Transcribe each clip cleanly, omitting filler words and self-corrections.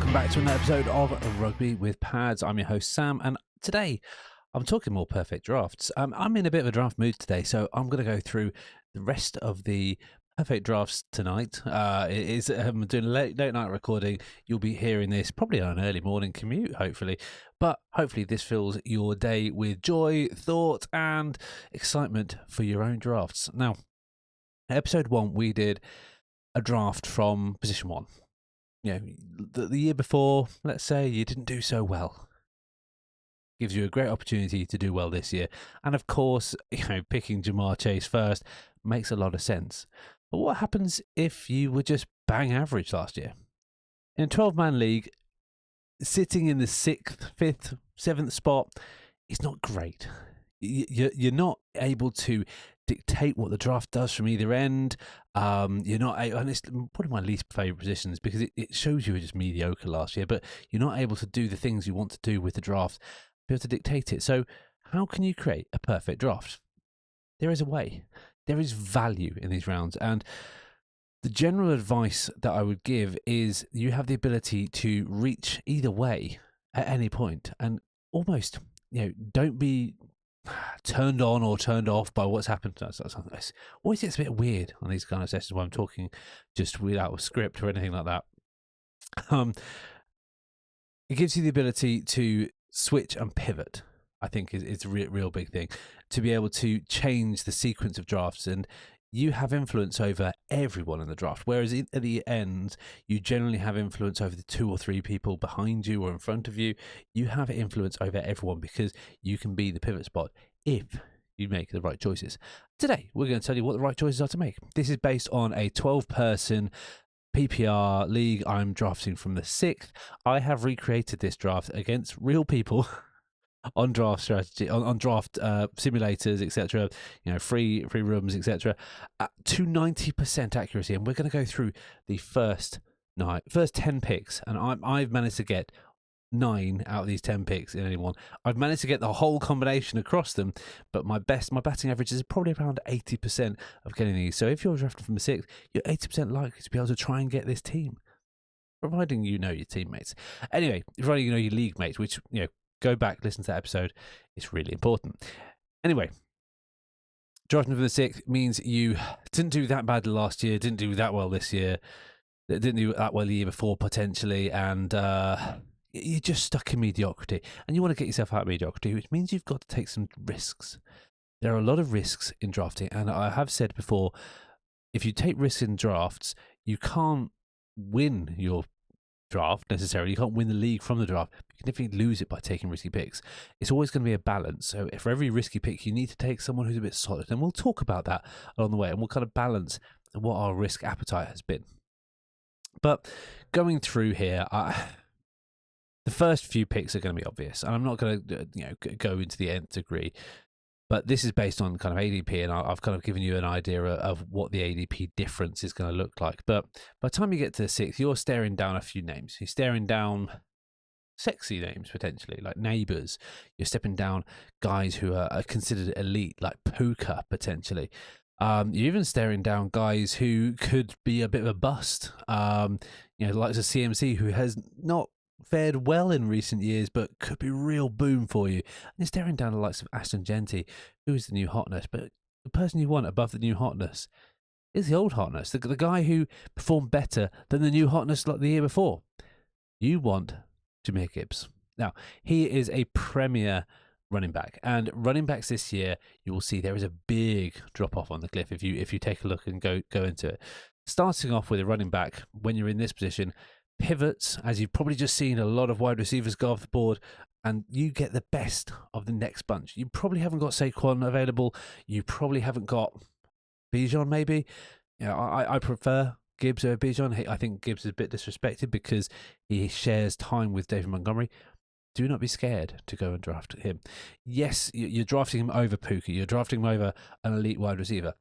welcome back to another episode of Rugby with Pads. I'm your host Sam, and today I'm talking more perfect drafts. I'm in a bit of a draft mood today, so I'm going to go through the rest of the perfect drafts tonight. I'm doing a late night recording. You'll be hearing this probably on an early morning commute, hopefully. But hopefully this fills your day with joy, thought, and excitement for your own drafts. Now, episode 1, we did a draft from position 1. You know, the year before, let's say you didn't do so well. Gives you a great opportunity to do well this year. And of course, picking Jamar Chase first makes a lot of sense. But what happens if you were just bang average last year? In a 12-man league, sitting in the 6th, 5th, 7th spot is not great. You're not able to dictate what the draft does from either end. You're not, and it's one of my least favourite positions because it shows you were just mediocre last year, but you're not able to do the things you want to do with the draft, be able to dictate it. So how can you create a perfect draft? There is a way. There is value in these rounds, and the general advice that I would give is you have the ability to reach either way at any point, and almost, don't be turned on or turned off by what's happened. It always gets a bit weird on these kind of sessions where I'm talking just without a script or anything like that. It gives you the ability to switch and pivot. I think is a real big thing, to be able to change the sequence of drafts, and you have influence over everyone in the draft, whereas at the end, you generally have influence over the 2 or 3 people behind you or in front of you. You have influence over everyone because you can be the pivot spot if you make the right choices. Today, we're going to tell you what the right choices are to make. This is based on a 12-person PPR league. I'm drafting from the 6th. I have recreated this draft against real people on draft strategy, on draft simulators, etc. Free rooms, etc. To 90% accuracy, and we're going to go through the first 10 picks, and I've managed to get 9 out of these 10 picks in any one. I've managed to get the whole combination across them, but my batting average is probably around 80% of getting these. So if you're drafting from the 6th, you're 80% likely to be able to try and get this team, providing you know your teammates. Anyway, providing you know your league mates, which go back, listen to that episode. It's really important. Anyway, drafting from the 6th means you didn't do that bad last year, didn't do that well this year, didn't do that well the year before potentially, and you're just stuck in mediocrity. And you want to get yourself out of mediocrity, which means you've got to take some risks. There are a lot of risks in drafting, and I have said before, if you take risks in drafts, you can't win your draft necessarily. You can't win the league from the draft. You can definitely lose it by taking risky picks. It's always going to be a balance. So for every risky pick, you need to take someone who's a bit solid, and we'll talk about that along the way, and we'll kind of balance what our risk appetite has been. But going through here, the first few picks are going to be obvious, and I'm not going to go into the nth degree. But this is based on kind of ADP, and I've kind of given you an idea of what the ADP difference is going to look like. But by the time you get to the 6th, you're staring down a few names. You're staring down sexy names, potentially, like neighbours. You're stepping down guys who are considered elite, like Puka, potentially. You're even staring down guys who could be a bit of a bust. The likes of CMC, who has not fared well in recent years, but could be real boom for you. And you're staring down the likes of Ashton Genty, who is the new hotness, but the person you want above the new hotness is the old hotness, the guy who performed better than the new hotness like the year before. You want Jahmyr Gibbs. Now, he is a premier running back, and running backs this year, you will see there is a big drop off on the cliff if you take a look and go into it. Starting off with a running back, when you're in this position, pivots, as you've probably just seen a lot of wide receivers go off the board, and you get the best of the next bunch. You probably haven't got Saquon available. You probably haven't got Bijan, maybe. I prefer Gibbs over Bijan. I think Gibbs is a bit disrespected because he shares time with David Montgomery. Do not be scared to go and draft him. Yes, you're drafting him over Puka. You're drafting him over an elite wide receiver.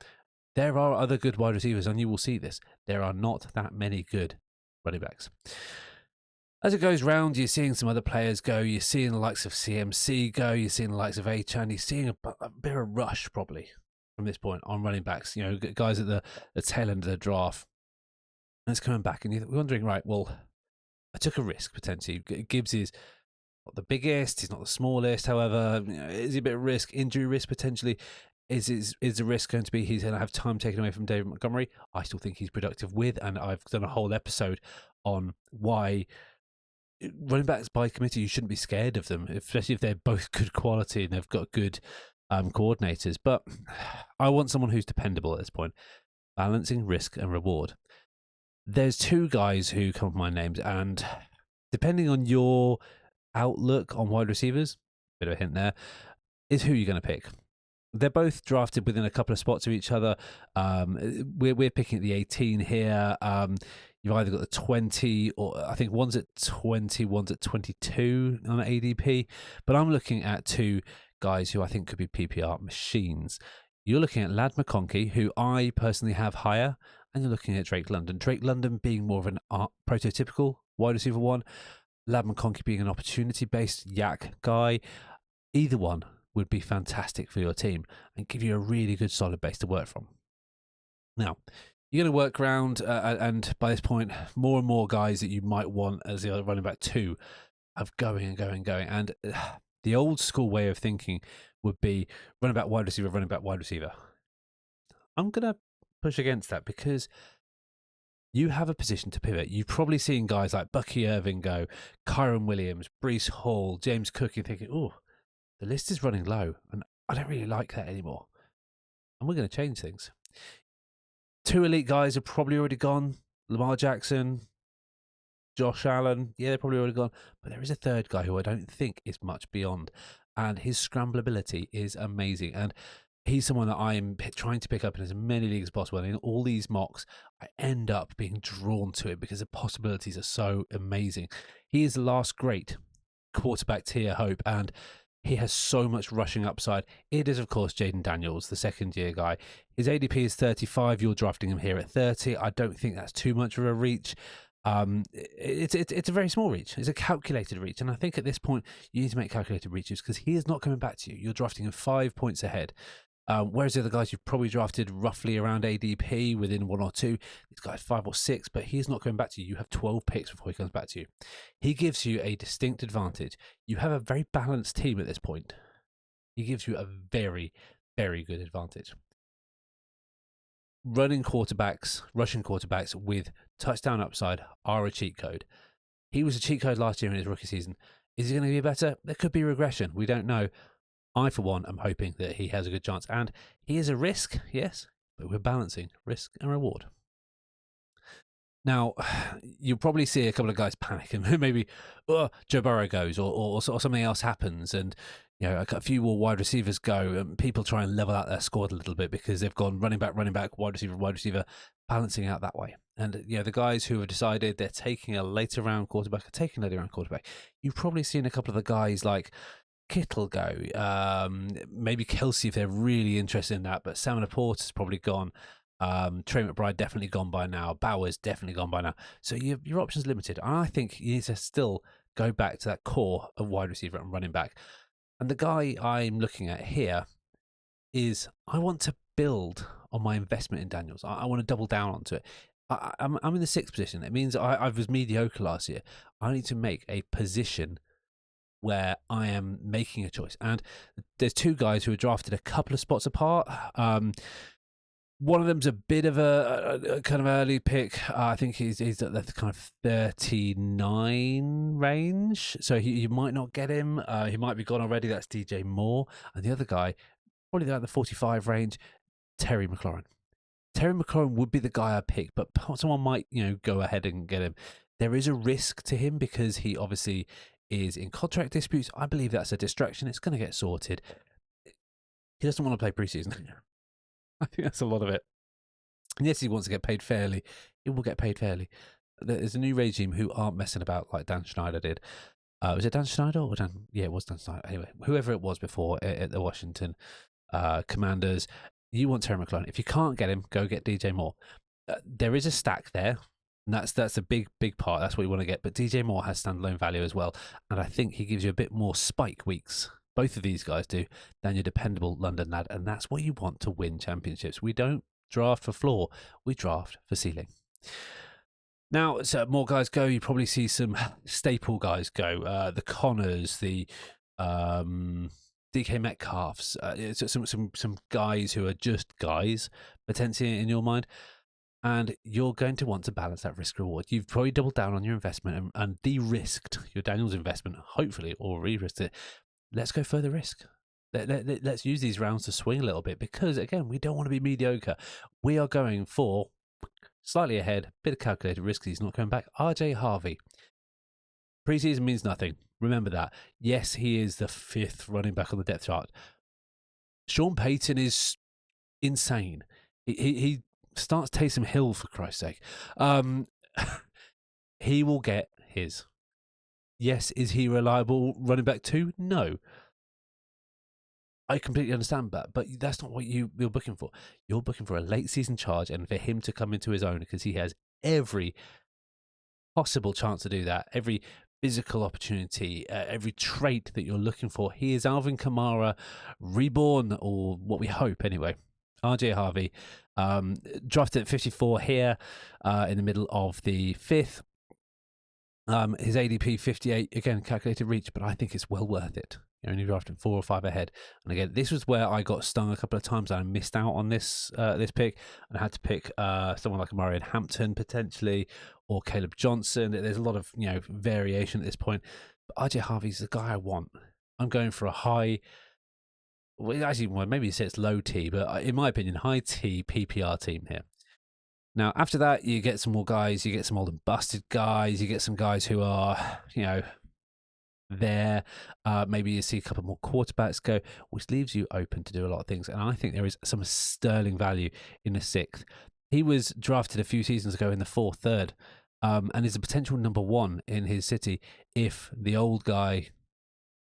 There are other good wide receivers, and you will see this. There are not that many good running backs. As it goes round, you're seeing some other players go. You're seeing the likes of CMC go. You're seeing the likes of A.K.A. You're seeing a bit of a rush probably from this point on running backs. Guys at the tail end of the draft. And it's coming back, and you're wondering, right, well, I took a risk potentially. Gibbs is not the biggest, he's not the smallest. However, is he a bit of risk, injury risk potentially? Is the risk going to be he's going to have time taken away from David Montgomery? I still think he's productive with, and I've done a whole episode on why running backs by committee, you shouldn't be scared of them, especially if they're both good quality and they've got good coordinators. But I want someone who's dependable at this point, balancing risk and reward. There's two guys who come to my names, and depending on your outlook on wide receivers, bit of a hint there, is who you're going to pick. They're both drafted within a couple of spots of each other. We're picking at the 18 here. You've either got the 20, or I think one's at 20, one's at 22 on ADP. But I'm looking at two guys who I think could be PPR machines. You're looking at Lad McConkey, who I personally have higher, and you're looking at Drake London. Drake London being more of an prototypical wide receiver one, Lad McConkey being an opportunity-based yak guy. Either one would be fantastic for your team and give you a really good solid base to work from. Now, you're going to work around, and by this point, more and more guys that you might want as the running back two of going and going and going. And the old school way of thinking would be running back, wide receiver, running back, wide receiver. I'm going to push against that because you have a position to pivot. You've probably seen guys like Bucky Irving go, Kyron Williams, Breece Hall, James Cook, and thinking, oh, the list is running low, and I don't really like that anymore. And we're going to change things. Two elite guys are probably already gone. Lamar Jackson, Josh Allen. Yeah, they're probably already gone. But there is a third guy who I don't think is much beyond. And his scramblability is amazing. And he's someone that I'm trying to pick up in as many leagues as possible. And in all these mocks, I end up being drawn to it because the possibilities are so amazing. He is the last great quarterback tier hope. And he has so much rushing upside. It is, of course, Jaden Daniels, the second-year guy. His ADP is 35. You're drafting him here at 30. I don't think that's too much of a reach. It's a very small reach. It's a calculated reach. And I think at this point, you need to make calculated reaches because he is not coming back to you. You're drafting him 5 points ahead. Whereas the other guys you've probably drafted roughly around ADP within 1 or 2, this guy's 5 or 6, but he's not coming back to you. You have 12 picks before he comes back to you. He gives you a distinct advantage. You have a very balanced team at this point. He gives you a very, very good advantage. Rushing quarterbacks with touchdown upside are a cheat code. He was a cheat code last year in his rookie season. Is he going to be better? There could be regression. We don't know. I, for one, am hoping that he has a good chance. And he is a risk, yes, but we're balancing risk and reward. Now, you'll probably see a couple of guys panic and maybe Joe Burrow goes or something else happens and a few more wide receivers go and people try and level out their squad a little bit because they've gone running back, wide receiver, balancing out that way. And the guys who have decided they're taking a later round quarterback are taking a later round quarterback. You've probably seen a couple of the guys like Kittle go, maybe Kelsey if they're really interested in that, but Sam Laporta's probably gone. Trey McBride definitely gone by now. Bowers definitely gone by now. So your options limited. And I think you need to still go back to that core of wide receiver and running back. And the guy I'm looking at here is I want to build on my investment in Daniels. I want to double down onto it. I'm in the 6th position. It means I was mediocre last year. I need to make a position where I am making a choice. And there's two guys who are drafted a couple of spots apart. One of them's a bit of a kind of early pick. I think he's at the kind of 39 range. So you might not get him. He might be gone already. That's DJ Moore. And the other guy, probably at the 45 range, Terry McLaurin. Terry McLaurin would be the guy I pick, but someone might, go ahead and get him. There is a risk to him because he obviously is in contract disputes. I believe that's a distraction. It's going to get sorted. He doesn't want to play preseason. I think that's a lot of it. And yes, he wants to get paid fairly. He will get paid fairly. There's a new regime who aren't messing about like Dan Schneider did. Was it Dan Schneider or Dan? Yeah, it was Dan Schneider. Anyway, whoever it was before at the Washington Commanders, you want Terry McLaurin. If you can't get him, go get DJ Moore. There is a stack there. And that's a big part. That's what you want to get. But DJ Moore has standalone value as well. And I think he gives you a bit more spike weeks. Both of these guys do, than your dependable London lad. And that's what you want to win championships. We don't draft for floor. We draft for ceiling. Now, so more guys go. You probably see some staple guys go. The Connors, the DK Metcalfs, some guys who are just guys potentially in your mind, and you're going to want to balance that risk reward. You've probably doubled down on your investment and de-risked your Daniels investment, hopefully, or re-risked it. Let's go further risk. Let's use these rounds to swing a little bit because, again, we don't want to be mediocre. We are going for slightly ahead, bit of calculated risk. He's not coming back. RJ Harvey. Preseason means nothing. Remember that. Yes, he is the 5th running back on the depth chart. Sean Payton is insane. He starts Taysom Hill, for Christ's sake. He will get his. Yes, is he reliable running back 2? No. I completely understand that, but that's not what you're booking for. You're booking for a late season charge and for him to come into his own because he has every possible chance to do that. Every physical opportunity, every trait that you're looking for. He is Alvin Kamara reborn, or what we hope anyway. RJ Harvey, drafted at 54 here in the middle of the 5th. His ADP 58, again, calculated reach, but I think it's well worth it. You're only drafting 4 or 5 ahead. And again, this was where I got stung a couple of times. I missed out on this pick, and I had to pick someone like Marion Hampton potentially, or Caleb Johnson. There's a lot of variation at this point. But RJ Harvey's the guy I want. I'm going for a high. Well, actually, maybe you say it's low T, but in my opinion, high T PPR team here. Now, after that, you get some more guys. You get some old and busted guys. You get some guys who are, there. Maybe you see a couple more quarterbacks go, which leaves you open to do a lot of things. And I think there is some sterling value in the 6th. He was drafted a few seasons ago in the 4th, 3rd, and is a potential number 1 in his city if the old guy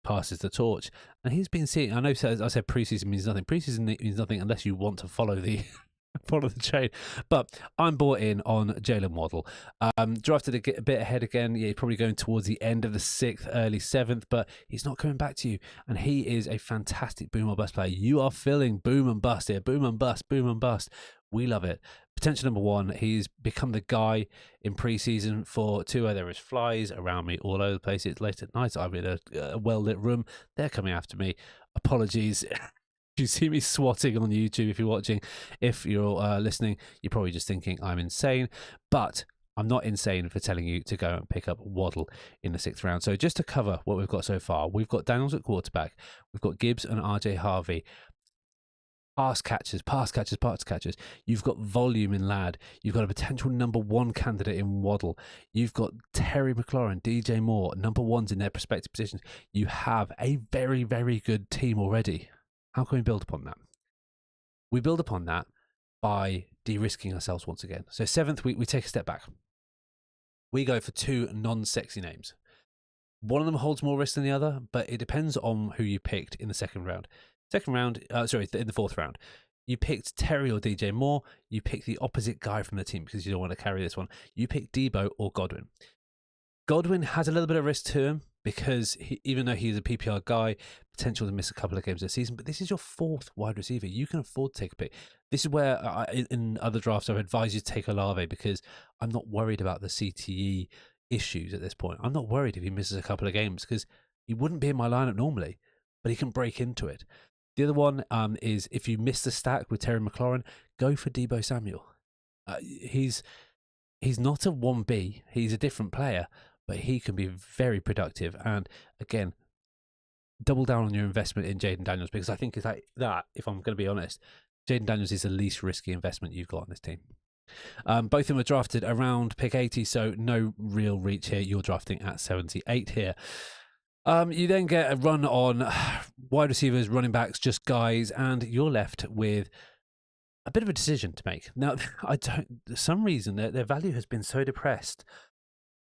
passes the torch. And he's been seeing, I know I said preseason means nothing. Preseason means nothing unless you want to follow the chain. But I'm bought in on Jalen Waddle. Drafted a bit ahead again. Yeah, probably going towards the end of the 6th, early 7th, but he's not coming back to you. And he is a fantastic boom or bust player. You are filling boom and bust here. Boom and bust, boom and bust. We love it. Potential number 1. He's become the guy in preseason for Tua. There is flies around me all over the place. It's late at night. I'm in a well-lit room. They're coming after me. Apologies. You see me swatting on YouTube if you're watching. If you're listening, you're probably just thinking I'm insane, but I'm not insane for telling you to go and pick up Waddle in the 6th round. So just to cover what we've got so far, we've got Daniels at quarterback, we've got Gibbs and RJ Harvey. Pass catchers. You've got volume in Ladd. You've got a potential number 1 candidate in Waddle. You've got Terry McLaurin, DJ Moore, number 1s in their respective positions. You have a very, very good team already. How can we build upon that? We build upon that by de-risking ourselves once again. So 7th, we take a step back. We go for 2 non-sexy names. One of them holds more risk than the other, but it depends on who you picked in the 2nd round. In the 4th round. You picked Terry or DJ Moore. You picked the opposite guy from the team because you don't want to carry this one. You picked Debo or Godwin. Godwin has a little bit of risk to him because even though he's a PPR guy, potential to miss a couple of games this season, but this is your 4th wide receiver. You can afford to take a pick. This is where in other drafts I've advised you to take Olave because I'm not worried about the CTE issues at this point. I'm not worried if he misses a couple of games because he wouldn't be in my lineup normally, but he can break into it. The other one is if you miss the stack with Terry McLaurin, go for Deebo Samuel. He's not a 1B. He's a different player, but he can be very productive. And again, double down on your investment in Jaden Daniels because I think it's like that, if I'm going to be honest, Jaden Daniels is the least risky investment you've got on this team. Both of them were drafted around pick 80, so no real reach here. You're drafting at 78 here. You then get a run on wide receivers, running backs, just guys, and you're left with a bit of a decision to make. Now, for some reason, their value has been so depressed.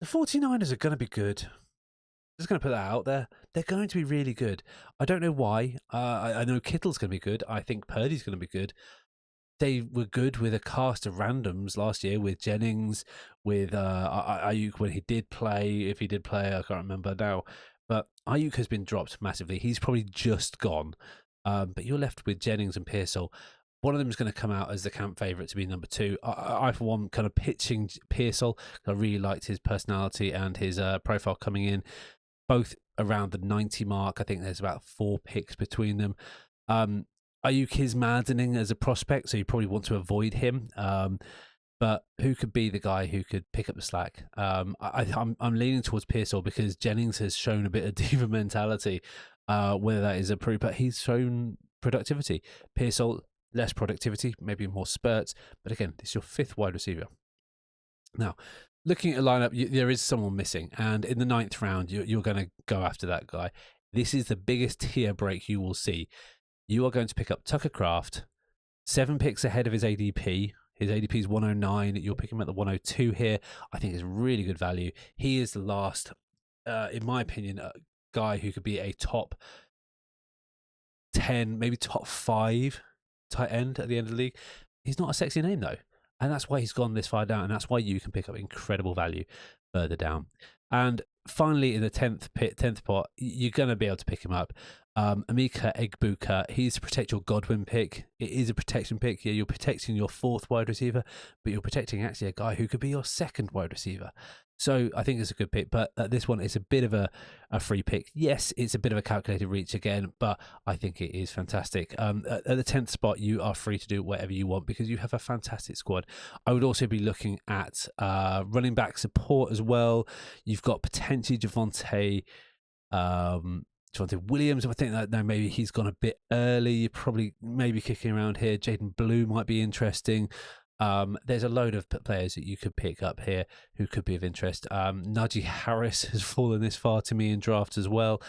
The 49ers are going to be good. Just going to put that out there. They're going to be really good. I don't know why. I know Kittle's going to be good. I think Purdy's going to be good. They were good with a cast of randoms last year with Jennings, with Ayuk when he did play. If he did play, I can't remember now. But Ayuk has been dropped massively. He's probably just gone. But you're left with Jennings and Pearsall. One of them is going to come out as the camp favourite to be number 2. I for one, kind of pitching Pearsall. I really liked his personality and his profile coming in, both around the 90 mark. I think there's about 4 picks between them. Ayuk is maddening as a prospect, so you probably want to avoid him. But who could be the guy who could pick up the slack? I'm leaning towards Pearsall because Jennings has shown a bit of diva mentality. Whether that is approved, but he's shown productivity. Pearsall, less productivity, maybe more spurts. But again, this is your 5th wide receiver. Now, looking at a lineup, there is someone missing, and in the 9th round, you're going to go after that guy. This is the biggest tier break you will see. You are going to pick up Tucker Kraft, 7 picks ahead of his ADP. His ADP is 109. You're picking him at the 102 here. I think it's really good value. He is the last, in my opinion, guy who could be a top 10, maybe top 5 tight end at the end of the league. He's not a sexy name though, and that's why he's gone this far down, and that's why you can pick up incredible value further down. And finally, in the 10th spot, you're going to be able to pick him up. A.K.A. He's to protect your Godwin pick. It is a protection pick. Yeah, you're protecting your 4th wide receiver, but you're protecting actually a guy who could be your 2nd wide receiver. So I think it's a good pick, but this one is a bit of a free pick. Yes, it's a bit of a calculated reach again, but I think it is fantastic. At the 10th spot, you are free to do whatever you want because you have a fantastic squad. I would also be looking at running back support as well. You've got potentially Javonte Williams. I think that now maybe he's gone a bit early. You're probably maybe kicking around here. Jaden Blue might be interesting. There's a load of players that you could pick up here who could be of interest. Najee Harris has fallen this far to me in drafts as well.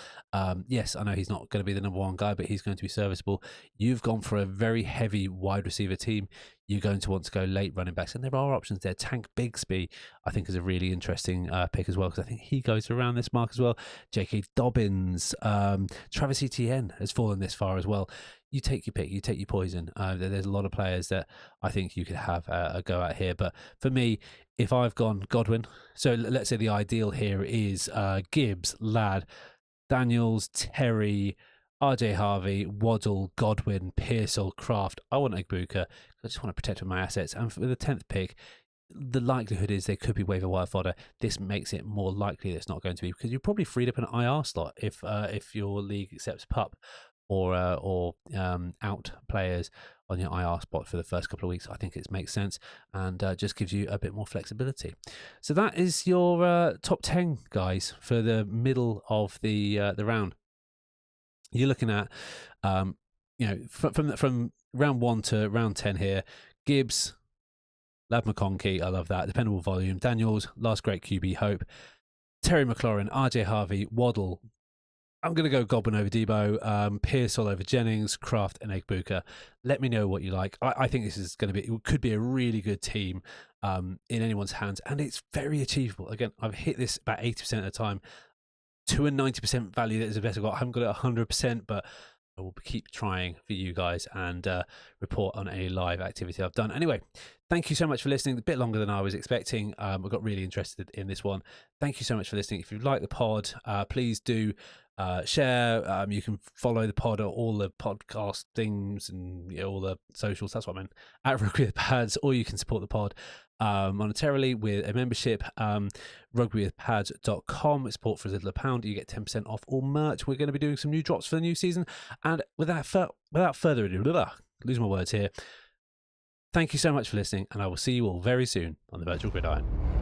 Yes, I know he's not going to be the number 1 guy, but he's going to be serviceable. You've gone for a very heavy wide receiver team. You're going to want to go late running backs, and there are options there. Tank Bigsby, I think, is a really interesting pick as well, because I think he goes around this mark as well. J.K. Dobbins, Travis Etienne has fallen this far as well. You take your pick, you take your poison. There's a lot of players that I think you could have a go at here. But for me, if I've gone Godwin, so let's say the ideal here is Gibbs, Ladd, Daniels, Terry, RJ Harvey, Waddle, Godwin, Pearsall, Kraft. I want Egbuka. I just want to protect my assets. And for the 10th pick, the likelihood is they could be waiver wire fodder. This makes it more likely that it's not going to be, because you probably freed up an IR slot if your league accepts PUP or out players on your IR spot for the first couple of weeks. I think it makes sense and just gives you a bit more flexibility. So that is your top 10 guys for the middle of the round. You're looking at from round 1 to round 10 here. Gibbs, Ladd McConkey, I love that. Dependable volume. Daniels, last great QB hope. Terry McLaurin, RJ Harvey, Waddle. I'm going to go Godwin over Debo, Pearsall over Jennings, Kraft and Egbuka. Let me know what you like. I think this is going to be, it could be a really good team in anyone's hands, and it's very achievable. Again, I've hit this about 80% of the time. To a 90% value that is the best I've got. I haven't got it 100%, but I will keep trying for you guys and report on any live activity I've done. Anyway, thank you so much for listening. A bit longer than I was expecting. I got really interested in this one. Thank you so much for listening. If you like the pod, please do share. You can follow the pod on all the podcast things and all the socials. That's what I meant. At Rugby with Pads, or you can support the pod monetarily with a membership. Rugbywithpads.com. It's support for as little as £1. You get 10% off all merch. We're going to be doing some new drops for the new season. And without further ado, losing my words here. Thank you so much for listening, and I will see you all very soon on the Virtual Gridiron.